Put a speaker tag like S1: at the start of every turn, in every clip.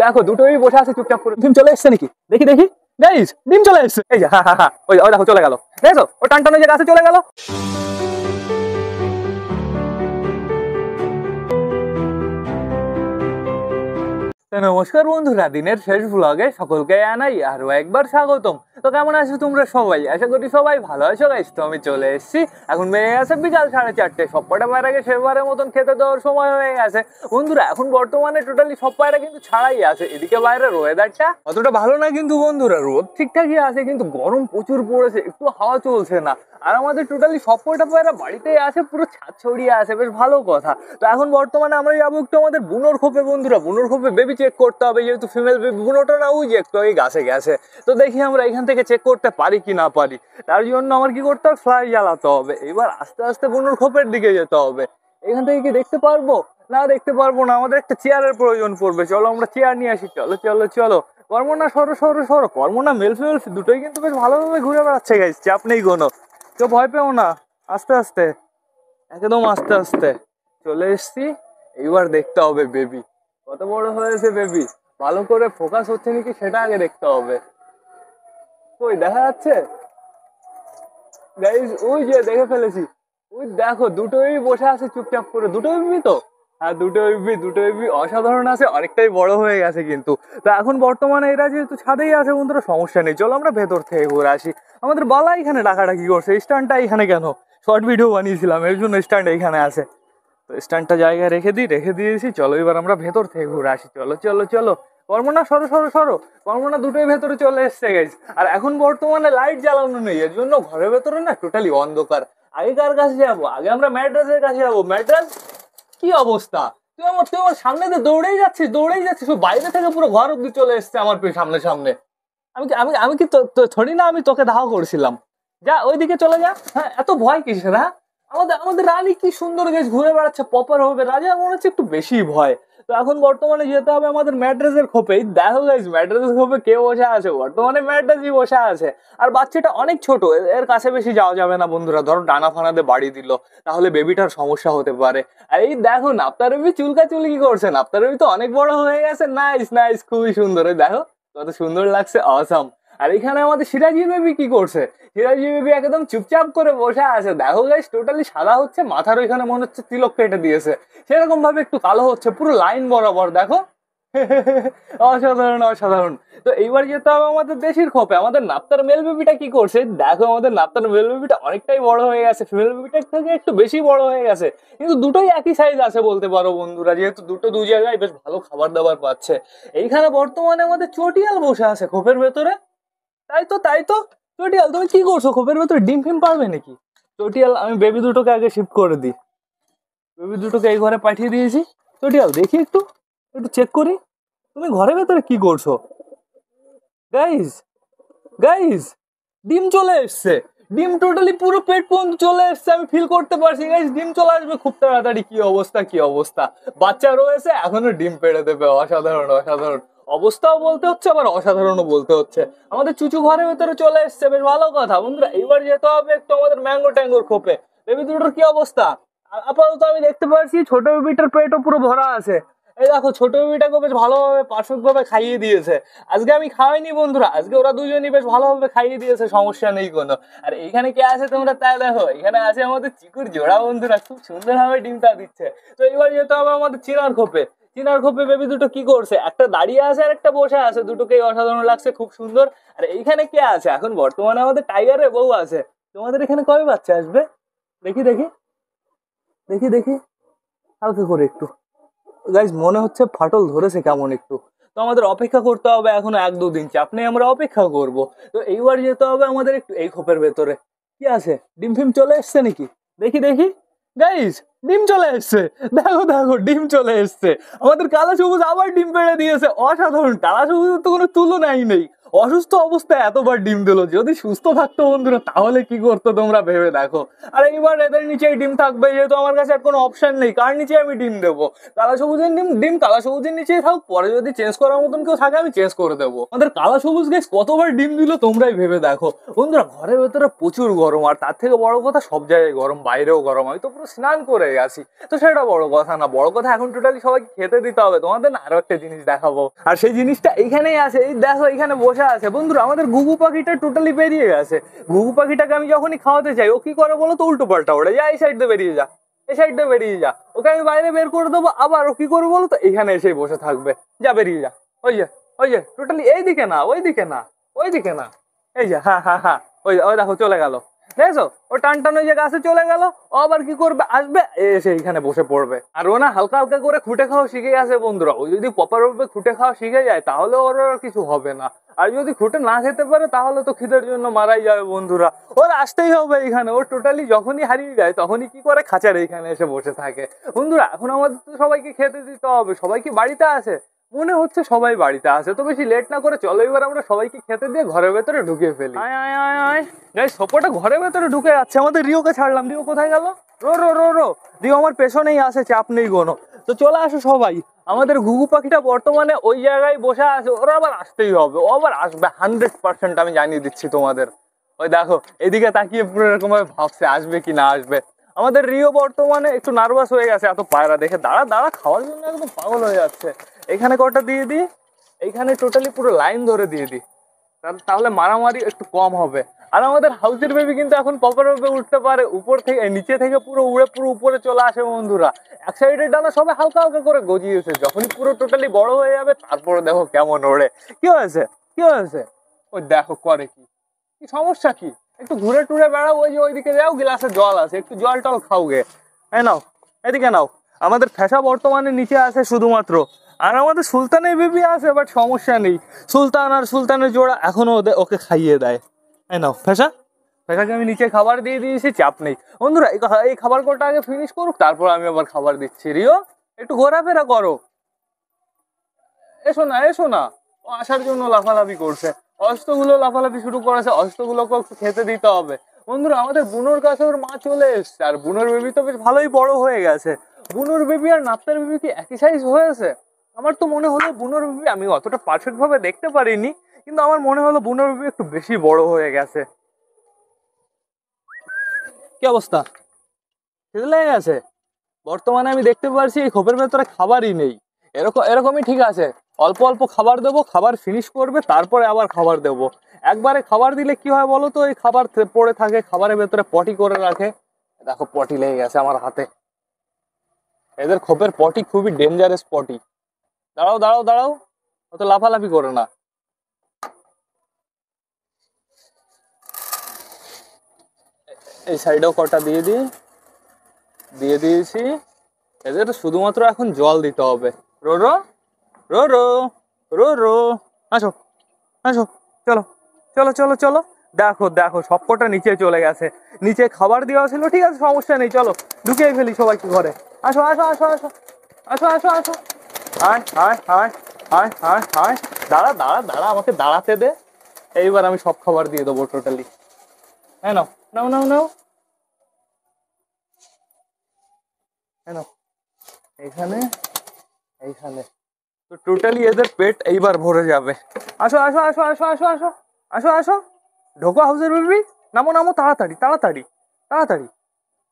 S1: দেখো দুটোই বসে আছে চুপচাপ করে। ডিম চলে এসছে নাকি? দেখি দেখি গাইস, ডিম চলে এসছে। এই যে হ্যাঁ হ্যাঁ হ্যাঁ, ওই দেখো চলে গেল। দেখো ও টানটানো যে গাছে চলে গেল। নমস্কার বন্ধুরা, দিনের শেষ ব্লগে সকলকে জানাই আরো একবার স্বাগতম। তো কেমন আছো তোমরা সবাই? আশা করি সবাই ভালো আছো গাইস। তো আমি চলে এসেছি, এখন বেজে গেছে বিকাল 4:30। সব কটা পায়রাকে শেষবারের মতন খেতে দেওয়ার সময় হয়ে গেছে বন্ধুরা। এখন বর্তমানে টোটালি সব পায়রা কিন্তু ছাড়াই আছে। এদিকে বাইরের ওয়েদারটা অতটা ভালো না কিন্তু বন্ধুরা, রোদ ঠিকঠাকই আছে কিন্তু গরম প্রচুর পড়েছে, একটু হাওয়া চলছে না। আর আমাদের টোটালি সব কটা পায়রা বাড়িতেই আছে, পুরো ছাদ ছড়িয়ে আছে, বেশ ভালো কথা। তো এখন বর্তমানে আমরা যাবো একটু আমাদের বুনোর খোপে বন্ধুরা। বুনোর খোপে বেবি চেক করতে হবে, যেহেতু ফিমেল বেবি বুনোটা না ওই যে একটু ওই গাছে গেছে। তো দেখি আমরা এখান থেকে চেক করতে পারি কি না পারি। তার জন্য আমার কি করতে হবে, ফ্লাই জ্বালাতে হবে। এবার আস্তে আস্তে বুনোর খোপের দিকে যেতে হবে। এখান থেকে কি দেখতে পারবো? না দেখতে পারবো না, আমাদের একটা চেয়ারের প্রয়োজন পড়বে। চলো আমরা চেয়ার নিয়ে আসি। চলো চলো চলো, কর্মনা সরো সরো সরো। কর্মনা মেল ফিমেল দুটোই কিন্তু বেশ ভালোভাবে ঘুরে বেড়াচ্ছে গাইস, চাপ নেই কোনো। কেউ ভয় পেও না, আস্তে আস্তে, একদম আস্তে আস্তে চলে এসছি। এইবার দেখতে হবে বেবি কত বড় হয়েছে। বেবি ভালো করে ফোকাস হচ্ছে নাকি সেটা আগে দেখতে হবে। ওই দেখা যাচ্ছে গাইস, ওই যে দেখে ফেলেছি। ওই দেখো দুটোই বসে আছে চুপচাপ করে। দুটো বেবি তো, হ্যাঁ দুটো বেবি অসাধারণ আছে, অনেকটাই বড় হয়ে গেছে কিন্তু। তো এখন বর্তমানে এরা যেহেতু ছাদেই আছে বন্ধুরা, সমস্যা নেই। চলো আমরা ভেতর থেকে ঘুরে আসি। আমাদের বালা এখানে ডাকাডাকি করছে, স্ট্যান্ডটা এখানে কেন? শর্ট ভিডিও বানিয়েছিলাম এর জন্য স্ট্যান্ড এখানে আছে। তো স্ট্যান্ডটা জায়গায় রেখে দিয়েছি। চলো এবার আমরা ভেতর থেকে ঘুরে আসি। চলো চলো চলো, কর্মনা সরো সরো সরো। কর্মনা দুটোই ভেতরে চলে এসছে গাইস। আর এখন বর্তমানে লাইট জ্বালানো নেই, এর জন্য ঘরের ভেতরে না টোটালি অন্ধকার। আগে কার কাছে যাবো? আগে আমরা ম্যাড্রাসের কাছে যাবো। ম্যাড্রাস কি অবস্থা? তুই আমার সামনে দিয়ে দৌড়েই যাচ্ছিস। বাইরে থেকে পুরো ঘর অব্দি চলে এসছে আমার সামনে সামনে। আমি কি থরি না আমি তোকে ধাওয়া করছিলাম? যা ওইদিকে চলে যা। হ্যাঁ, এত ভয় কিসের? হ্যাঁ, আমাদের রানী কি সুন্দর গাছ ঘুরে বেড়াচ্ছে প্রপার হবে। রাজা মনে হচ্ছে একটু বেশি ভয়। তো এখন বর্তমানে যেতে হবে আমাদের ম্যাড্রাসের খোপে। দেখো গাইস, ম্যাড্রাসের খোপে কে বসে আছে? বর্তমানে ম্যাড্রাসই বসে আছে। আর বাচ্চাটা অনেক ছোট, এর কাছে বেশি যাওয়া যাবে না বন্ধুরা। ধরো ডানা ফানাতে বাড়ি দিল, তাহলে বেবিটার সমস্যা হতে পারে। আর এই দেখো নাপ্তার বেবি চুলকাচুলি কি করছে? নাপ্তার বেবি তো অনেক বড় হয়ে গেছে। নাইস নাইস, খুবই সুন্দর। ওই দেখো কত সুন্দর লাগছে, অসাম। আর এখানে আমাদের সিরাজি বেবি কি করছে? সিরাজি বেবি একদম চুপচাপ করে বসে আছে। দেখো গাইস, টোটালি সাদা হচ্ছে, মাথার ওইখানে মনে হচ্ছে তিলক কেটে দিয়েছে, সেরকম ভাবে একটু কালো হচ্ছে পুরো লাইন বরাবর। দেখো অসাধারণ অসাধারণ। তো এইবার যেতে হবে আমাদের দেশির খোপে। আমাদের নাপ্তার মেল বেবিটা কি করছে? দেখো আমাদের নাপ্তার মেল বেবিটা অনেকটাই বড় হয়ে গেছে, ফিমেল বেবিটার থেকে একটু বেশি বড় হয়ে গেছে। কিন্তু দুটোই একই সাইজ আছে বলতে পারো বন্ধুরা, যেহেতু দুটো দু জায়গায় বেশ ভালো খাবার দাবার পাচ্ছে। এইখানে বর্তমানে আমাদের চটিয়াল বসে আছে খোপের ভেতরে। তাই তো চটিয়াল, তুমি কি করছো খোপের ভেতরে? ডিম ফিম পারবে নাকি? চটিয়াল, আমি বেবি দুটোকে আগে শিফট করে দিই। বেবি দুটোকে এই ঘরে পাঠিয়ে দিয়েছি। চটিয়াল দেখি একটু একটু চেক করি, তুমি ঘরের ভেতরে কি করছো? গাইস গাইস, ডিম চলে এসছে। ডিম টোটালি পুরো পেট পর্যন্ত চলে এসছে, আমি ফিল করতে পারছি গাইস। ডিম চলে আসবে খুব তাড়াতাড়ি। কি অবস্থা কি অবস্থা, বাচ্চা রয়েছে এখনো ডিম পেড়ে দেবে। অসাধারণ অসাধারণ অবস্থাও বলতে হচ্ছে, আবার অসাধারণও বলতে হচ্ছে। আমাদের চুচু ঘরের ভেতরে চলে এসছে, বেশ ভালো কথা বন্ধুরা। এইবার যেতে হবে একটু আমাদের ম্যাঙ্গো ট্যাঙ্গোর খোপে। বেবি দুটোর কি অবস্থা? আপাতত আমি দেখতে পাচ্ছি ছোট বেবিটার পেটও পুরো ভরা আছে। এই দেখো ছোট বেবিটাকে বেশ ভালোভাবে পারফেক্ট ভাবে খাইয়ে দিয়েছে। আজকে আমি খাওয়াইনি বন্ধুরা, আজকে ওরা দুজনই বেশ ভালোভাবে খাইয়ে দিয়েছে, সমস্যা নেই কোনো। আর এইখানে কে আছে তোমরা তাই দেখো, এখানে আছে আমাদের চিকুর জোড়া বন্ধুরা, খুব সুন্দরভাবে ডিমটা দিচ্ছে। তো এবার যেতে হবে আমাদের চিনার খোপে। চিনার খোপে বেবি দুটো কি করছে? একটা দাঁড়িয়ে আছে আর একটা বসে আছে, দুটোকেই অসাধারণ লাগছে, খুব সুন্দর। আর এইখানে কে আছে? এখন বর্তমানে আমাদের টাইগারের বউ আছে। তোমাদের এখানে কবে বাচ্চা আসবে? দেখি দেখি দেখি দেখি, হালকা করে একটু। গাইজ মনে হচ্ছে ফাটল ধরেছে কেমন একটু। তো আমাদের অপেক্ষা করতে হবে এখনো 1-2 দিন, চাপ নেই, আমরা অপেক্ষা করব। তো এইবার যেতে হবে আমাদের একটু এই খোপের ভেতরে। কি আছে? ডিম ফিম চলে এসছে নাকি? দেখি দেখি গাইজ, ডিম চলে এসছে। দেখো দেখো, ডিম চলে এসছে। আমাদের কালা সবুজ আবার ডিম পেড়ে দিয়েছে, অসাধারণ। কালা সবুজের তো কোনো তুলনাই নেই, অসুস্থ অবস্থায় এতবার ডিম দিলো, যদি সুস্থ থাকতো বন্ধুরা তাহলে কি করতো তোমরা ভেবে দেখো। আর এইবার এদের নিচেই ডিম থাকবে, যেহেতু আমার কাছে আর কোনো অপশন নেই, কার নিচে আমি ডিম দেবো? কালা সবুজের ডিম ডিম কালা সবুজের নিচেই থাক, পরে যদি চেঞ্জ করার মতন কেউ থাকে আমি চেঞ্জ করে দেবো। আমাদের কালা সবুজ গাইস কতবার ডিম দিল তোমরাই ভেবে দেখো। বন্ধুরা ঘরের ভেতরে প্রচুর গরম, আর তার থেকে বড় কথা সব জায়গায় গরম, বাইরেও গরম, আমি তো পুরো স্নান করে গেছি। তো সেটা বড় কথা না, বড় কথা এখন টোটালি সবাইকে খেতে দিতে হবে। তোমাদের না আরো একটা জিনিস দেখাবো, আর সেই জিনিসটা এইখানেই আছে, এই দেখো এখানে বসে আছে। বন্ধুরা আমাদের ঘুঘু পাখিটা টোটালি বেরিয়ে গেছে। ঘুঘু পাখিটাকে আমি যখনই খাওয়াতে চাই ও কি করে বলো তো, উল্টো পাল্টা ওড়ে যা, এই সাইড দিয়ে বেরিয়ে যা, এই সাইড দিয়ে বেরিয়ে যা। ওকে আমি বাইরে বের করে দেবো, আবার ও কি করবো বলো তো, এখানে এসেই বসে থাকবে, যা বেরিয়ে যা। ওই যে ওই যে টোটালি এইদিকে না, ওইদিকে না, ওইদিকে না, এই যে হ্যাঁ হ্যাঁ হ্যাঁ, ওই ওই দেখো চলে গেল, দেখছো ও টান টান ওই যে গাছে চলে গেল। ও আবার কি করবে, আসবে এসে এখানে বসে পড়বে। আর ও না হালকা হালকা করে খুঁটে খাওয়া শিখে গেছে বন্ধুরা। ও যদি প্রপার ভাবে খুঁটে খাওয়া শিখে যায় তাহলে ওর আর কিছু হবে না, আর যদি খুঁটে না খেতে পারে তাহলে তো খিদের জন্য মারাই যাবে বন্ধুরা। ওর আসতেই হবে এখানে, ও টোটালি যখনই হারিয়ে যায় তখনই কি করে, খাঁচার এইখানে এসে বসে থাকে। বন্ধুরা এখন আমাদের তো সবাইকে খেতে দিতে হবে, সবাই কি বাড়িতে আছে? মনে হচ্ছে সবাই বাড়িতে আছে। তো বেশি লেট না করে চলো এবার আমরা সবাইকে খেতে দিয়ে ঘরের ভেতরে ঢুকিয়ে ফেলি। আয় আয় আয় আয় গাইস, সোপোটা ঘরের ভেতরে ঢুকে যাচ্ছে। আমাদের রিওকে ছাড়লাম, রিও কোথায় গেল? রো রো রো রো, রিও আমার পেছনেই আসে, চাপ নেই কোনো। তো চলে আসো সবাই, আমাদের ঘুঘু পাখিটা বর্তমানে ওই জায়গায় বসে আছে, ওরা আবার আসতেই হবে, ও আবার আসবে 100%, আমি জানিয়ে দিচ্ছি তোমাদের। ওই দেখো এদিকে তাকিয়ে পুরো এরকম ভাবে ভাবছে আসবে কি না আসবে। আমাদের রিও বর্তমানে একটু নার্ভাস হয়ে গেছে এত পায়রা দেখে, দাঁড়া দাঁড়া খাওয়ার জন্য একদম পাগল হয়ে যাচ্ছে। এখানে কটা দিয়ে দিই, এইখানে টোটালি পুরো লাইন ধরে দিয়ে দিই, তাহলে মারামারি একটু কম হবে। আর আমাদের হাউসের বেবি কিন্তু এখন প্রপার ভাবে উঠতে পারে, উপর থেকে নিচে থেকে পুরো উড়ে পুরো উপরে চলে আসে বন্ধুরা। এক সাইডের ডানা সবে হালকা হালকা করে গজিয়েছে, যখনই পুরো টোটালি বড় হয়ে যাবে তারপরে দেখো কেমন ওড়ে। কি হয়েছে, কি হয়েছে? ওই দেখো করে কি, কি সমস্যা কি? একটু ঘুরে টুরে বেড়াও, ওই যে ওইদিকে যাও, গ্লাসে জল আছে, একটু জল টল খাও গে। এই নাও, এদিকে নাও। আমাদের ফ্যাসা বর্তমানে নিচে আছে শুধুমাত্র, আর আমাদের সুলতানের বেবি আছে, বাট সমস্যা নেই, সুলতান আর সুলতানের জোড়া এখনো ওকে খাইয়ে দেয়। এই নাও ফ্যাসা, ফ্যাসাকে আমি নিচে খাবার দিয়ে দিয়েছি, চাপ নেই। বন্ধুরা এই খাবার কোটা আগে ফিনিশ করুক, তারপর আমি আবার খাবার দিচ্ছি। রিও একটু ঘোরাফেরা করো, এসো না এসো না। ও আসার জন্য লাফালাফি করছে, অস্ত্রগুলো লাফালাফি শুরু করেছে, অস্ত্রগুলোকে একটু খেতে দিতে হবে। বন্ধুরা আমাদের বুনোর কাছে ওর মা চলে এসছে, আর বুনোর বেবি তো বেশ ভালোই বড় হয়ে গেছে। বুনোর বেবি আর নাপ্তার বেবি কি একই সাইজ হয়েছে? আমার তো মনে হলো বুনোর বেবি, আমি অতটা পারফেক্ট ভাবে দেখতে পারিনি, কিন্তু আমার মনে হলো বুনোর বেবি একটু বেশি বড় হয়ে গেছে। কি অবস্থা, খিদে লেগে গেছে? বর্তমানে আমি দেখতে পারছি এই খোপের ভেতরে খাবারই নেই। এরকমই ঠিক আছে, অল্প অল্প খাবার দেবো, খাবার ফিনিশ করবে তারপরে আবার খাবার দেবো। একবারে খাবার দিলে কি হয় বলো তো, এই খাবার পড়ে থাকে, খাবারের ভেতরে পটি করে রাখে। দেখো পটি লেগে গেছে আমার হাতে। এদের খোপের পটি খুবই ডেঞ্জারাস পটি। দাঁড়াও দাঁড়াও দাঁড়াও, অত লাফালাফি করে না। এই সাইডেও কটা দিয়ে দিয়ে দিয়েছি। এদের শুধুমাত্র এখন জল দিতে হবে। রো রো রো রো রো রো, আসো আসো, চলো চলো চলো চলো। দেখো দেখো সবকটা নিচে চলে গেছে, নিচে খাবার দেওয়া ছিল, ঠিক আছে সমস্যা নেই, চলো ঢুকিয়ে ফেলি সবাইকে ঘরে। আসো আসো আসো আসো আসো আসো আসো, আয় আয় আয় আয় আয় আয়, দাঁড়া দাঁড়া দাঁড়া, আমাকে দাঁড়াতে দে। এইবার আমি সব খাবার দিয়ে দেবো টোটালি। হ্যাঁ নাও নাও নাও নাও, হ্যাঁ নাও, এইখানে এইখানে। তো টোটালি এদের পেট এইবার ভরে যাবে। আসো আসো আসো আসো আসো আসো আসো আসো, ঢোকো হাউসের বেবি, নামো নামো, তাড়াতাড়ি তাড়াতাড়ি তাড়াতাড়ি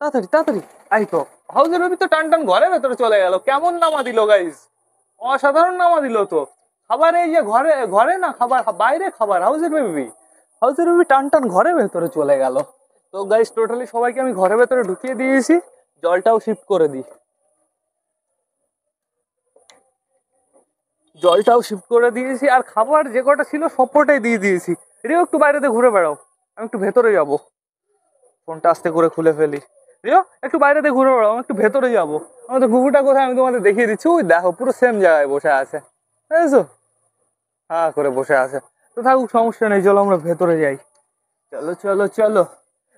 S1: তাড়াতাড়ি তাড়াতাড়ি। এই তো হাউসের বেবি তো টান টান ঘরের ভেতরে চলে গেল, কেমন নামা দিল গাইস, অসাধারণ নামা দিল তো। খাবার এই যে ঘরে ঘরে না, খাবার বাইরে, খাবার হাউসের বেবি, হাউসের বেবি টান টান ঘরের ভেতরে চলে গেল। তো গাইস টোটালি সবাইকে আমি ঘরের ভেতরে ঢুকিয়ে দিয়েছি, জলটাও শিফট করে দিই, জলটাও শিফট করে দিয়েছি, আর খাবার যে কটা ছিল সবকটাই দিয়ে দিয়েছি। রিও একটু বাইরেতে ঘুরে বেড়াও, আমি একটু ভেতরে যাব, ফোনটা আস্তে করে খুলে ফেলি। রিও একটু বাইরেতে ঘুরে বেড়াও, আমি একটু ভেতরে যাবো। আমাদের ঘুঘুটা কোথায় আমি তোমাদের দেখিয়ে দিচ্ছি, ওই দেখো পুরো সেম জায়গায় বসে আছে, বুঝেছো, হ্যাঁ করে বসে আছে। তো থাকুক সমস্যা নেই, চলো আমরা ভেতরে যাই, চলো চলো চলো।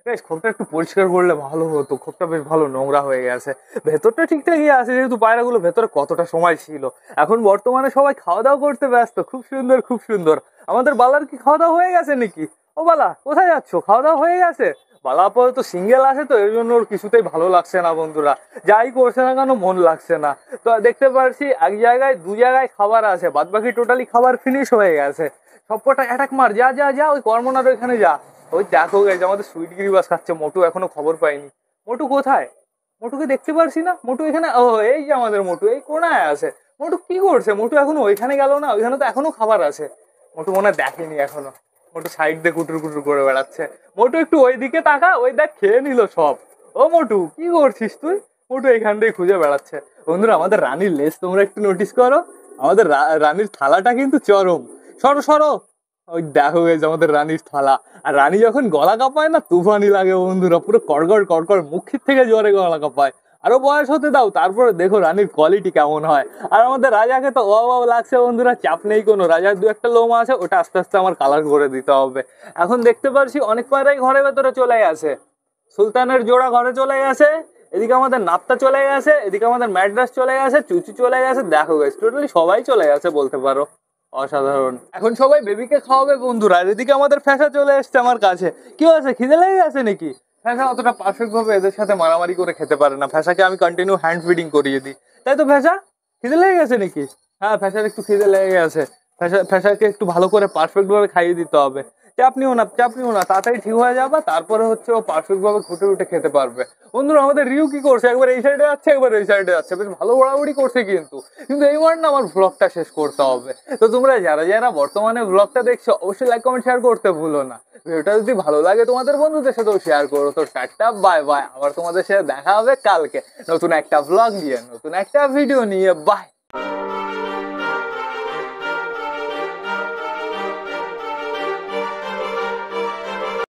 S1: বেশ খোপটা একটু পরিষ্কার করলে ভালো হতো, খোপটা বেশ ভালো নোংরা হয়ে গেছে। ভেতরটা ঠিকঠাকই আছে, যেহেতু পায়রাগুলো ভেতরে কতটা সময় ছিল। এখন বর্তমানে সবাই খাওয়া দাওয়া করতে ব্যস্ত। খুব সুন্দর খুব সুন্দর। আমাদের বালার কি খাওয়া দাওয়া হয়ে গেছে নাকি? ও বালা, কোথায় যাচ্ছ? খাওয়া দাওয়া হয়ে গেছে? বালা আপাতত সিঙ্গেল আছে তো, এর জন্য ওর কিছুতেই ভালো লাগছে না বন্ধুরা। যাই করছে না কেন মন লাগছে না। তো দেখতে পারছি এক জায়গায় দু জায়গায় খাবার আছে, বাদ বাকি টোটালি খাবার ফিনিশ হয়ে গেছে। সবকটা অ্যাটাক মার, যা যা যা, ওই কর্মনার ওইখানে যা। ওই দেখো গেছে আমাদের সুইট গিরিবাস খাচ্ছে। মোটু এখনো খবর পাইনি। মোটু কোথায়? মোটুকে দেখতে পারছি না। মোটু এখানে, ও এই যে আমাদের মোটু এই কোনায় আছে। মোটু কি করছে? মোটু এখনো ওইখানে গেল না? ওইখানে তো এখনো খাবার আছে। মোটু মনে হয় দেখেনি এখনো। মোটু সাইড দিয়ে কুটুর কুটুর করে বেড়াচ্ছে। মোটু একটু ওই দিকে তাকা, ওই দেখ খেয়ে নিল সব। ও মোটু, কি করছিস তুই? মোটু এখান দিয়ে খুঁজে বেড়াচ্ছে। বন্ধুরা, আমাদের রানীর লেজ তোমরা একটু নোটিস করো। আমাদের রানীর থালাটা কিন্তু চরম। সরো সরো। ওই দেখো গেছে আমাদের রানীর থালা। আর রানী যখন গলা কাঁপায় না, তুফানি লাগে বন্ধুরা। পুরো কড়কড় কড়কড় মুখের থেকে জোরে গলা কাঁপায়। আরো বয়স হতে দাও, তারপরে দেখো রানীর কোয়ালিটি কেমন হয়। আর আমাদের রাজাকে তো অভাব লাগছে বন্ধুরা, চাপ নেই কোনো। রাজার দু একটা লোম আছে, ওটা আস্তে আস্তে আমার কালার করে দিতে হবে। এখন দেখতে পারছি অনেক পায়রাই ঘরের ভেতরে চলে গেছে। সুলতানের জোড়া ঘরে চলে গেছে। এদিকে আমাদের নাপ্তা চলে গেছে, এদিকে আমাদের ম্যাড্রাস চলে গেছে, চুচু চলে গেছে। দেখো গেছে টোটালি সবাই চলে গেছে বলতে পারো। অসাধারণ। এখন সবাই বেবিকে খাওয়াবে বন্ধুরা। আর এদিকে আমাদের ফ্যাসা চলে এসছে আমার কাছে। কি হয়েছে, খিদে লেগে গেছে নাকি? ফ্যাসা অতটা পারফেক্ট ভাবে এদের সাথে মারামারি করে খেতে পারে না। ফ্যাসাকে আমি কন্টিনিউ হ্যান্ড ফিডিং করিয়ে দিই। তাই তো ফ্যাসা, খিদে লেগে গেছে নাকি? হ্যাঁ, ফ্যাসার একটু খিদে লেগে গেছে। ফ্যাসাকে একটু ভালো করে পারফেক্ট ভাবে খাইয়ে দিতে হবে। চাপ নিও না, চাপ নিও না, তাড়াতাড়ি ঠিক হয়ে যাবে। তারপরে হচ্ছে ও পারফেক্ট ভাবে ঘুটে উঠে খেতে পারবে। বন্ধুরা, আমাদের রিউ কি করছে? একবার এই সাইডে যাচ্ছে, একবার এই সাইডে যাচ্ছে। বেশ ভালো বড়াবড়ি করছে কিন্তু। কিন্তু এইবার না আমার ব্লগটা শেষ করতে হবে। তো তোমরা যারা যারা বর্তমানে ব্লগটা দেখছো, অবশ্যই লাইক কমেন্ট শেয়ার করতে ভুলো না। ভিডিওটা যদি ভালো লাগে তোমাদের বন্ধুদের সাথেও শেয়ার করো। তো টাটা, বাই বাই। আবার তোমাদের সাথে দেখা হবে কালকে নতুন একটা ব্লগ নিয়ে, নতুন একটা ভিডিও নিয়ে। বাই।